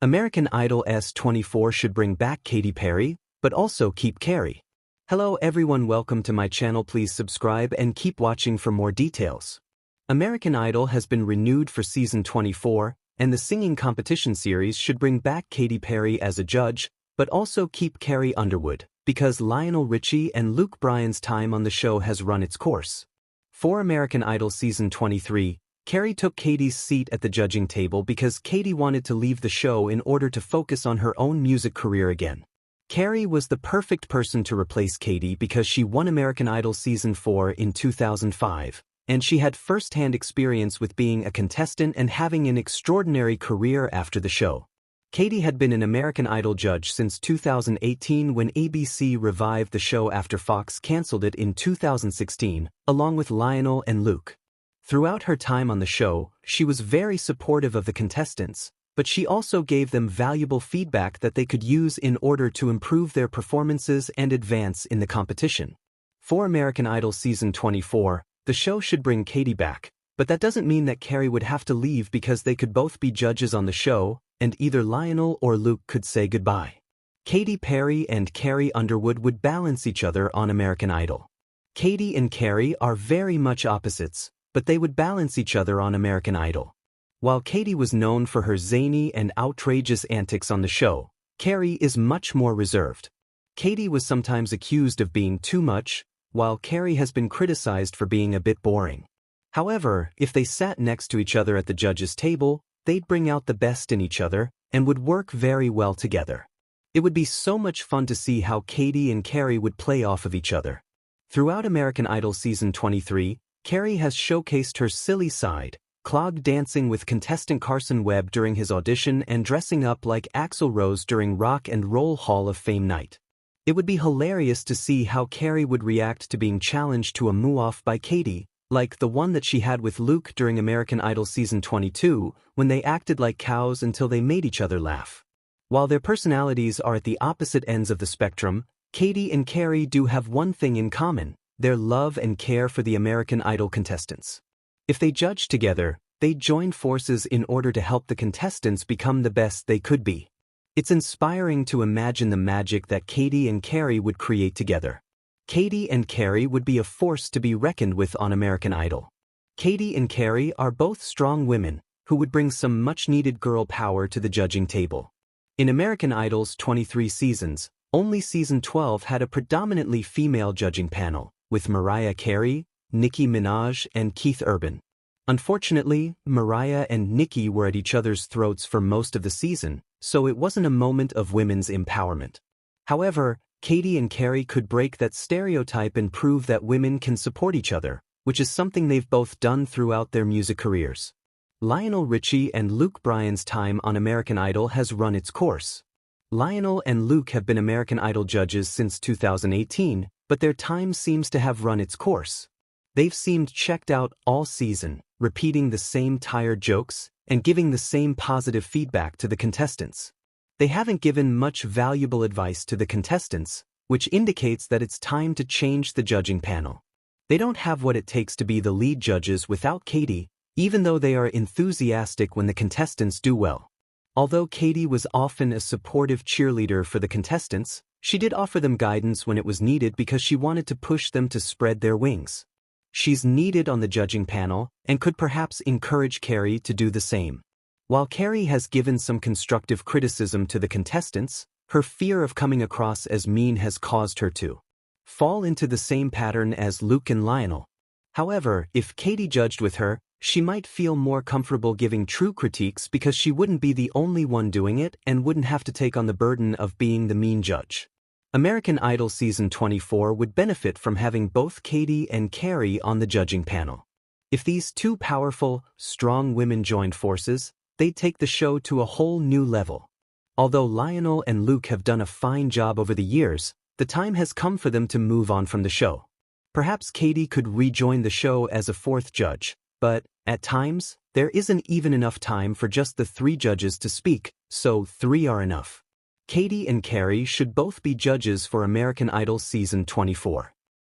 American Idol S24 should bring back Katy Perry, but also keep Carrie. Hello everyone, welcome to my channel. Please subscribe and keep watching for more details. American Idol has been renewed for season 24, and the singing competition series should bring back Katy Perry as a judge, but also keep Carrie Underwood, because Lionel Richie and Bryan's time on the show has run its course. For American Idol season 23, Carrie took Katy's seat at the judging table because Katy wanted to leave the show in order to focus on her own music career again. Carrie was the perfect person to replace Katy because she won American Idol season 4 in 2005, and she had first-hand experience with being a contestant and having an extraordinary career after the show. Katy had been an American Idol judge since 2018 when ABC revived the show after Fox canceled it in 2016, along with Lionel and Luke. Throughout her time on the show, she was very supportive of the contestants, but she also gave them valuable feedback that they could use in order to improve their performances and advance in the competition. For American Idol season 24, the show should bring Katy back, but that doesn't mean that Carrie would have to leave because they could both be judges on the show, and either Lionel or Luke could say goodbye. Katy Perry and Carrie Underwood would balance each other on American Idol. Katy and Carrie are very much opposites, but they would balance each other on American Idol. While Katy was known for her zany and outrageous antics on the show, Carrie is much more reserved. Katy was sometimes accused of being too much, while Carrie has been criticized for being a bit boring. However, if they sat next to each other at the judges' table, they'd bring out the best in each other and would work very well together. It would be so much fun to see how Katy and Carrie would play off of each other. Throughout American Idol season 23, Carrie has showcased her silly side, clog dancing with contestant Carson Webb during his audition and dressing up like Axl Rose during Rock and Roll Hall of Fame night. It would be hilarious to see how Carrie would react to being challenged to a move-off by Katy, like the one that she had with Luke during American Idol season 22, when they acted like cows until they made each other laugh. While their personalities are at the opposite ends of the spectrum, Katy and Carrie do have one thing in common: their love and care for the American Idol contestants. If they judged together, they'd join forces in order to help the contestants become the best they could be. It's inspiring to imagine the magic that Katy and Carrie would create together. Katy and Carrie would be a force to be reckoned with on American Idol. Katy and Carrie are both strong women who would bring some much-needed girl power to the judging table. In American Idol's 23 seasons, only season 12 had a predominantly female judging panel, with Mariah Carey, Nicki Minaj, and Keith Urban. Unfortunately, Mariah and Nicki were at each other's throats for most of the season, so it wasn't a moment of women's empowerment. However, Katy and Carrie could break that stereotype and prove that women can support each other, which is something they've both done throughout their music careers. Lionel Richie and Bryan's time on American Idol has run its course. Lionel and Luke have been American Idol judges since 2018, but their time seems to have run its course. They've seemed checked out all season, repeating the same tired jokes and giving the same positive feedback to the contestants. They haven't given much valuable advice to the contestants, which indicates that it's time to change the judging panel. They don't have what it takes to be the lead judges without Katy, even though they are enthusiastic when the contestants do well. Although Katy was often a supportive cheerleader for the contestants, she did offer them guidance when it was needed because she wanted to push them to spread their wings. She's needed on the judging panel and could perhaps encourage Carrie to do the same. While Carrie has given some constructive criticism to the contestants, her fear of coming across as mean has caused her to fall into the same pattern as Luke and Lionel. However, if Katy judged with her, she might feel more comfortable giving true critiques because she wouldn't be the only one doing it and wouldn't have to take on the burden of being the mean judge. American Idol season 24 would benefit from having both Katy and Carrie on the judging panel. If these two powerful, strong women joined forces, they'd take the show to a whole new level. Although Lionel and Luke have done a fine job over the years, the time has come for them to move on from the show. Perhaps Katy could rejoin the show as a fourth judge, but, at times, there isn't even enough time for just the three judges to speak, so 3 are enough. Katy and Carrie should both be judges for American Idol season 24.